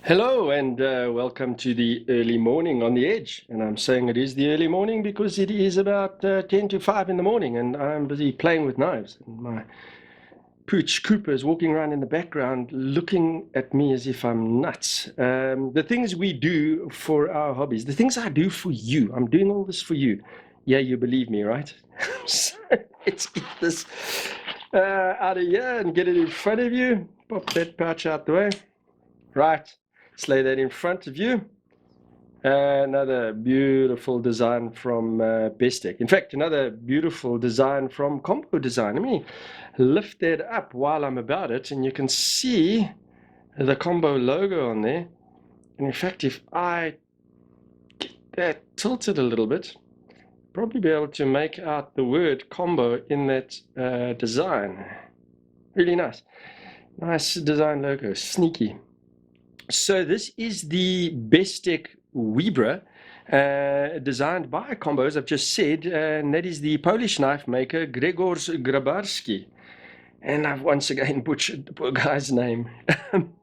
Hello and welcome to the early morning on the edge. And I'm saying it is the early morning because it is about 10 to 5 in the morning and I'm busy playing with knives. And my pooch Cooper is walking around in the background looking at me as if I'm nuts. The things we do for our hobbies, the things I do for you, I'm doing all this for you. Yeah, you believe me, right? So let's get this out of here and get it in front of you. Pop that pouch out the way. Right. Let's lay that in front of you. Another beautiful design from Bestech. In fact, another beautiful design from Kombou Design. Let me lift that up while I'm about it, and you can see the Kombou logo on there. And in fact, if I get that tilted a little bit, probably be able to make out the word Kombou in that design. Really nice. Nice design logo, sneaky. So this is the Bestech Wibra, designed by Kombou, as I've just said, and that is the Polish knife maker Grzegorz Grabarski. And I've once again butchered the poor guy's name.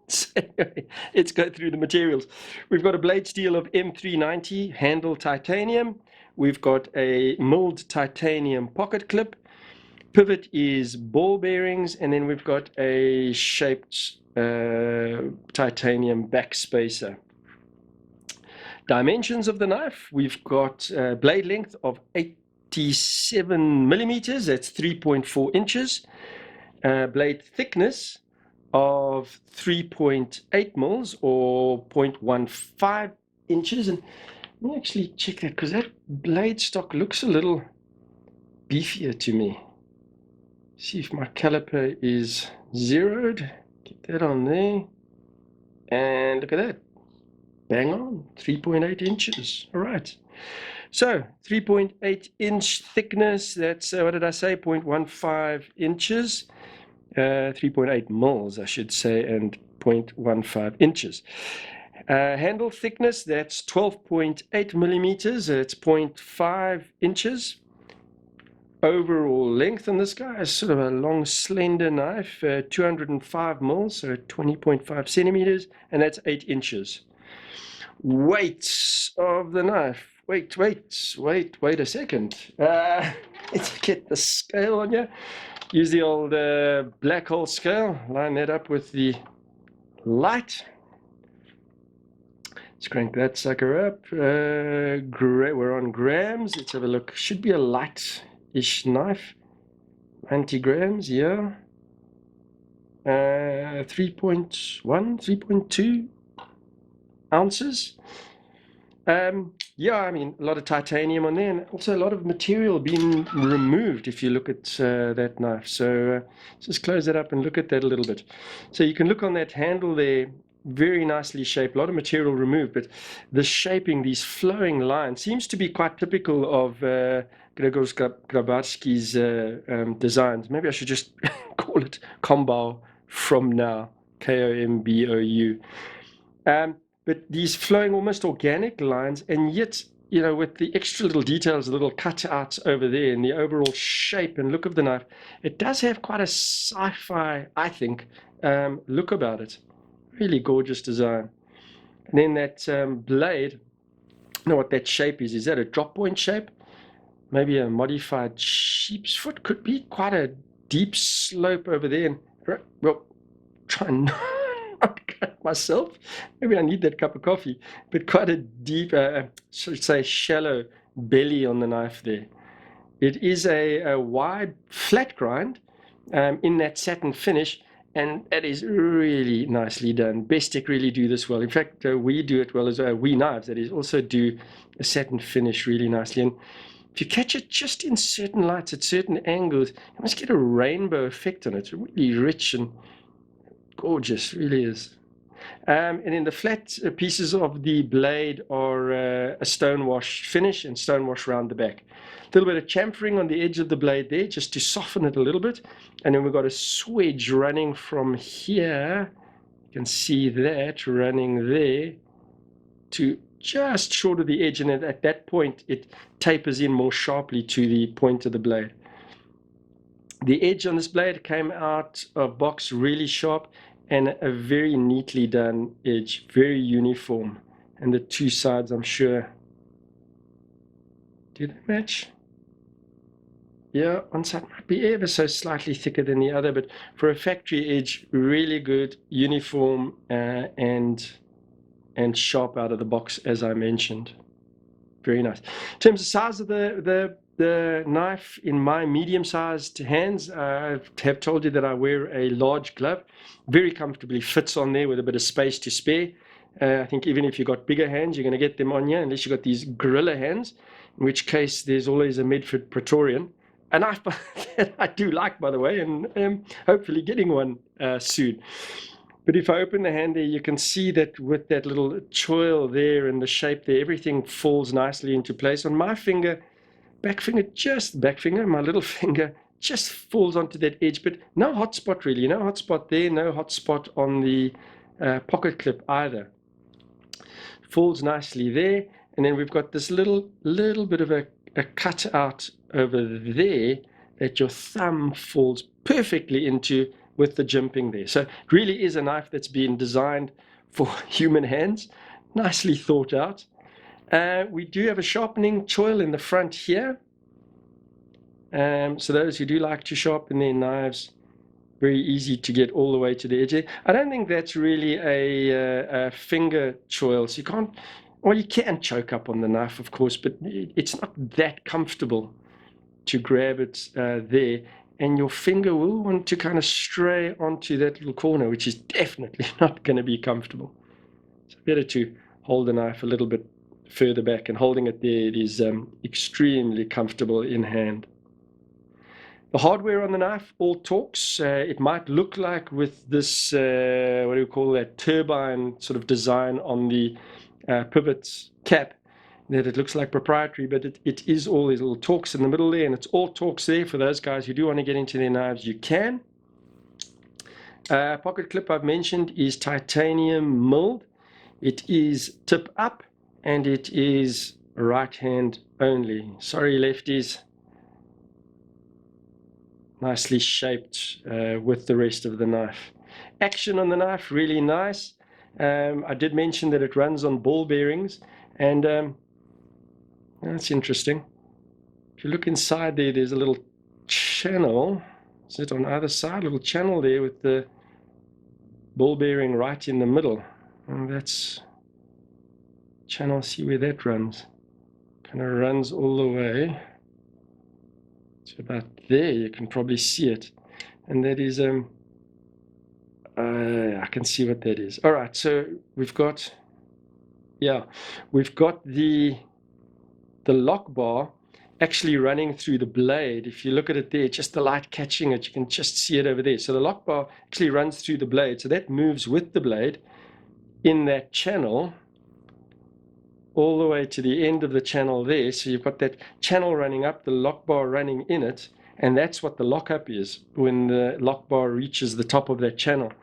So anyway, let's go through the materials. We've got a blade steel of M390, handle titanium. We've got a milled titanium pocket clip. Pivot is ball bearings, and then we've got a shaped titanium backspacer. Dimensions of the knife, we've got blade length of 87 millimeters, that's 3.4 inches. Blade thickness of 3.8 mils or 0.15 inches. And let me actually check that because that blade stock looks a little beefier to me. See if my caliper is zeroed. Get that on there. And look at that. Bang on. 3.8 inches. All right. So 3.8 inch thickness. That's, what did I say? 0.15 inches. 3.8 mils, I should say, and 0.15 inches. Handle thickness, that's 12.8 millimeters. It's 0.5 inches. Overall length on this guy is sort of a long, slender knife, 205 mils, so 20.5 centimeters, and that's 8 inches. Weight of the knife. Wait a second. Let's get the scale on you. Use the old black hole scale. Line that up with the light. Let's crank that sucker up. We're on grams. Let's have a look. Should be a light-ish knife. 90 grams, yeah. 3.1, 3.2 ounces. Yeah, I mean, a lot of titanium on there, and also a lot of material being removed if you look at that knife. So just close that up and look at that a little bit. So you can look on that handle there, very nicely shaped, a lot of material removed, but the shaping, these flowing lines, seems to be quite typical of Grzegorz Grabarski's designs. Maybe I should just call it Kombou from now, Kombou. But these flowing almost organic lines, and yet, you know, with the extra little details, the little cutouts over there, and the overall shape and look of the knife, it does have quite a sci-fi, I think, look about it. Really gorgeous design. And then that blade, I don't know what that shape is. Is that a drop point shape? Maybe a modified sheep's foot. Could be quite a deep slope over there. And, well, try and not cut myself. Maybe I need that cup of coffee. But quite a deep, should say, shallow belly on the knife there. It is a wide flat grind in that satin finish. And that is really nicely done. Bestech really do this well. In fact, we do it well as We Knives, that is, also do a satin finish really nicely. And if you catch it just in certain lights at certain angles, you must get a rainbow effect on it. It's really rich and gorgeous, really is. And then the flat pieces of the blade are a stonewash finish and stonewash around the back. A little bit of chamfering on the edge of the blade there just to soften it a little bit. And then we've got a swedge running from here. You can see that running there to just short of the edge. And at that point, it tapers in more sharply to the point of the blade. The edge on this blade came out of box really sharp. and a very neatly done edge, very uniform. And the two sides, I'm sure, do they match? Yeah, one side might be ever so slightly thicker than the other, but for a factory edge, really good, uniform, and sharp out of the box, as I mentioned. Very nice. In terms of size of the knife, in my medium-sized hands, I have told you that I wear a large glove. Very comfortably fits on there with a bit of space to spare. I think even if you've got bigger hands, you're going to get them on you, unless you've got these gorilla hands, in which case there's always a Medford Praetorian. A knife that I do like, by the way, and hopefully getting one soon. But if I open the hand there, you can see that with that little choil there and the shape there, everything falls nicely into place. On my finger, back finger, my little finger just falls onto that edge, but no hot spot really, no hot spot there, no hot spot on the pocket clip either. Falls nicely there, and then we've got this little bit of a cut out over there that your thumb falls perfectly into with the jimping there. So it really is a knife that's been designed for human hands, nicely thought out. We do have a sharpening choil in the front here. So those who do like to sharpen their knives, very easy to get all the way to the edge there. I don't think that's really a finger choil, so you can't, well, you can choke up on the knife, of course, but it's not that comfortable to grab it there, and your finger will want to kind of stray onto that little corner, which is definitely not going to be comfortable. So better to hold the knife a little bit further back, and holding it there, it is extremely comfortable in hand. The hardware on the knife, all Torx. It might look like with this, what do you call that, turbine sort of design on the pivot cap, that it looks like proprietary, but it is all these little Torx in the middle there, and it's all Torx there. For those guys who do want to get into their knives, you can. Pocket clip I've mentioned is titanium milled. It is tip up, and it is right hand only. Sorry, lefties. Nicely shaped with the rest of the knife. Action on the knife, really nice. I did mention that it runs on ball bearings, and that's interesting. If you look inside there, there's a little channel. Is it on either side? A little channel there with the ball bearing right in the middle. And that's channel, see where that runs. Kind of runs all the way. It's about there, you can probably see it. And that is, I can see what that is. All right, so we've got, we've got the lock bar actually running through the blade. If you look at it there, just the light catching it, you can just see it over there. So the lock bar actually runs through the blade. So that moves with the blade in that channel all the way to the end of the channel there. So you've got that channel running up, the lock bar running in it, and that's what the lockup is when the lock bar reaches the top of that channel.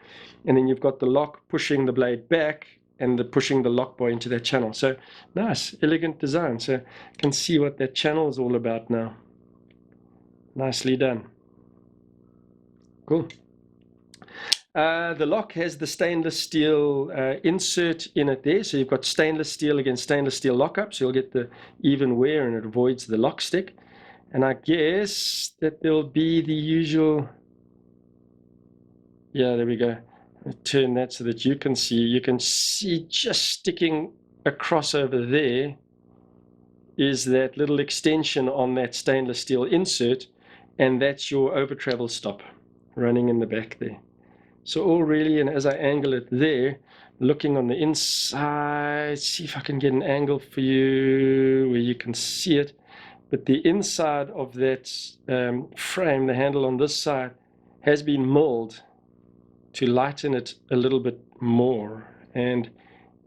And then you've got the lock pushing the blade back and pushing the lock bar into that channel. So nice, elegant design. So you can see what that channel is all about now. Nicely done. Cool. The lock has the stainless steel insert in it there, so you've got stainless steel against stainless steel lockup, so you'll get the even wear and it avoids the lock stick. And I guess that there'll be the usual, there we go. I'll turn that so that you can see just sticking across over there is that little extension on that stainless steel insert, and that's your over travel stop running in the back there. So all really, and as I angle it there, looking on the inside, see if I can get an angle for you where you can see it. But the inside of that frame, the handle on this side, has been milled to lighten it a little bit more. And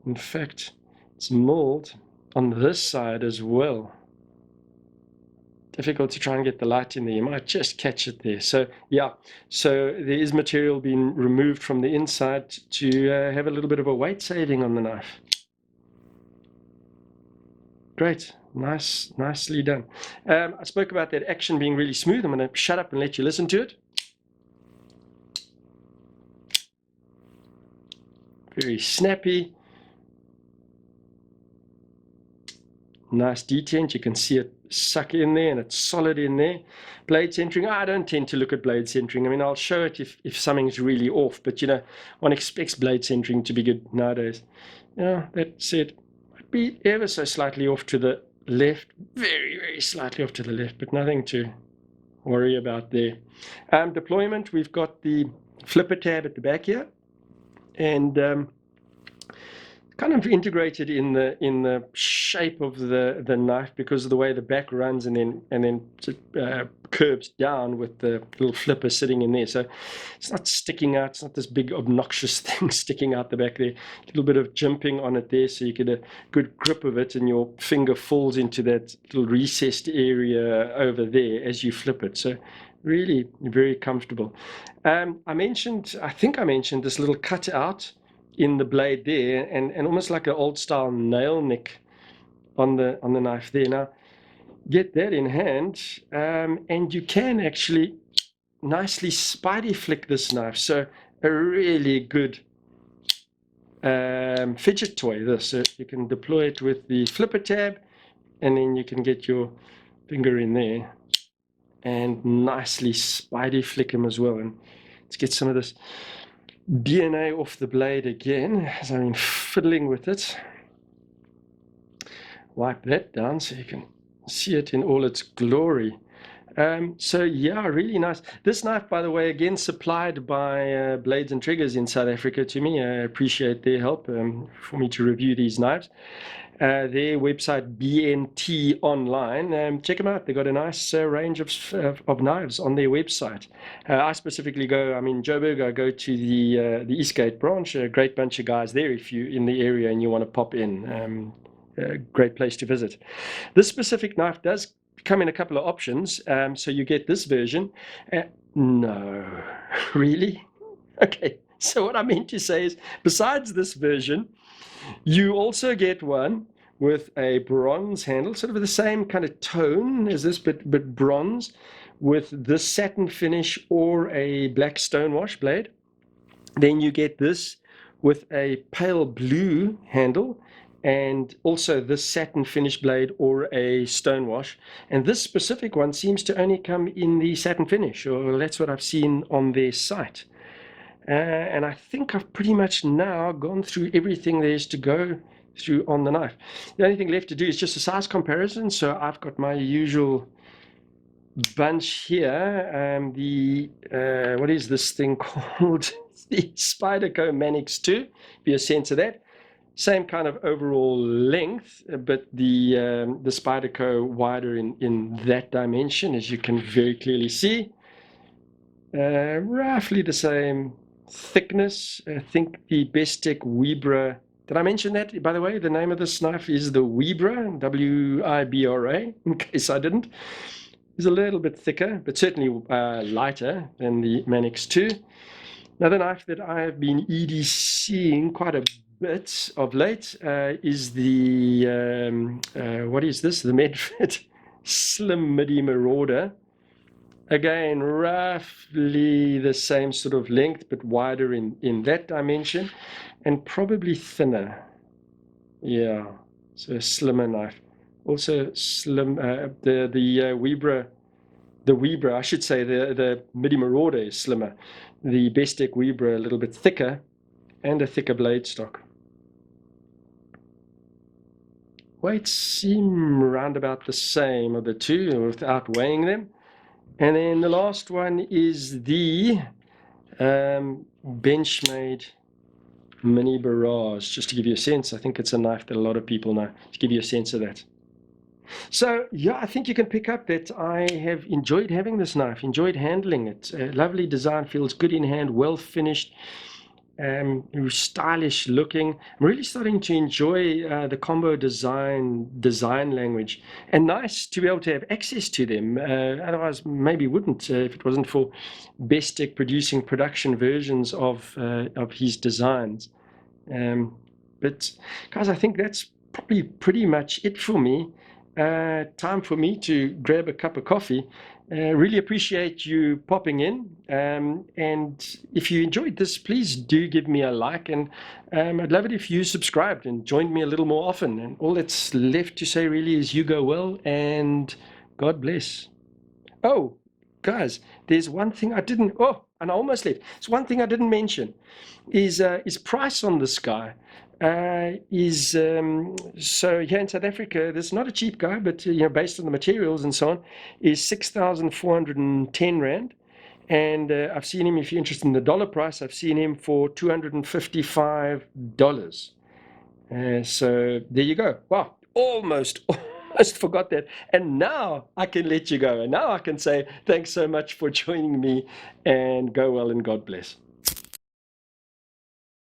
in fact, it's milled on this side as well. Difficult to try and get the light in there. You might just catch it there. So so there is material being removed from the inside to have a little bit of a weight saving on the knife. Great, nicely done. I spoke about that action being really smooth. I'm going to shut up and let you listen to it. very snappy. Nice detent. You can see it suck in there and it's solid in there. Blade centering, I don't tend to look at blade centering. I mean, I'll show it if something's really off, but you know, one expects blade centering to be good nowadays. Yeah, that said, might be ever so slightly off to the left, very, very slightly off to the left, but nothing to worry about there. Deployment, we've got the flipper tab at the back here, and kind of integrated in the shape of the knife because of the way the back runs and then curves down with the little flipper sitting in there. So it's not sticking out. It's not this big obnoxious thing sticking out the back there. A little bit of jimping on it there, so you get a good grip of it, and your finger falls into that little recessed area over there as you flip it. So really very comfortable. I think I mentioned this little cutout in the blade there, and almost like an old style nail nick on the knife there. Now get that in hand, and you can actually nicely spidey flick this knife. So a really good fidget toy, this. So you can deploy it with the flipper tab, and then you can get your finger in there and nicely spidey flick them as well. And let's get some of this DNA off the blade again, as I've been fiddling with it. Wipe that down so you can see it in all its glory. So yeah, really nice. This knife, by the way, again supplied by Blades and Triggers in South Africa to me. I appreciate their help for me to review these knives. Their website, BNT Online. Check them out. They've got a nice range of knives on their website. I specifically go, I'm in Joburg, I go to the Eastgate branch. A great bunch of guys there if you're in the area and you want to pop in. A great place to visit. This specific knife does come in a couple of options. So you get this version. No, really? Okay, so what I meant to say is, besides this version, you also get one with a bronze handle, sort of the same kind of tone as this, but bronze, with this satin finish or a black stonewash blade. Then you get this with a pale blue handle, and also this satin finish blade or a stonewash. And this specific one seems to only come in the satin finish, or that's what I've seen on their site. And I think I've pretty much now gone through everything there is to go through on the knife. The only thing left to do is just a size comparison. So I've got my usual bunch here. What is this thing called? The Spyderco Manix 2. Be a sense of that. Same kind of overall length, but the Spyderco wider in that dimension, as you can very clearly see. Roughly the same thickness. I think the Bestech Wibra. Did I mention that, by the way? The name of this knife is the Wibra, W-I-B-R-A, in case I didn't. It's a little bit thicker, but certainly lighter than the Manix 2. Another knife that I have been EDCing quite a bit of late is the, what is this? The Medford Slim Midi Marauder. Again, roughly the same sort of length, but wider in that dimension, and probably thinner. Yeah, so a slimmer knife. Also slim, the Wibra, I should say the Midi Marauder is slimmer. The Bestech Wibra a little bit thicker, and a thicker blade stock. Weights seem round about the same of the two without weighing them. And then the last one is the Benchmade Mini Barrage. Just to give you a sense, I think it's a knife that a lot of people know, to give you a sense of that. So yeah, I think you can pick up that I have enjoyed having this knife, enjoyed handling it. Lovely design, feels good in hand, well finished, stylish looking. I'm really starting to enjoy the Kombou design language, and nice to be able to have access to them. Otherwise, maybe wouldn't if it wasn't for Bestech producing production versions of his designs. But guys, I think that's probably pretty much it for me. time for me to grab a cup of coffee. Really appreciate you popping in. And if you enjoyed this, please do give me a like. And I'd love it if you subscribed and joined me a little more often. And all that's left to say really is you go well and God bless. Oh, guys, there's one thing I didn't. Oh, and I almost left. It's one thing I didn't mention is price on this guy. So here in South Africa, this is not a cheap guy, but based on the materials and so on, is 6,410 rand. And I've seen him, if you're interested in the dollar price, I've seen him for $255. So there you go. Wow, almost, almost forgot that. And now I can let you go. And now I can say thanks so much for joining me, and go well and God bless.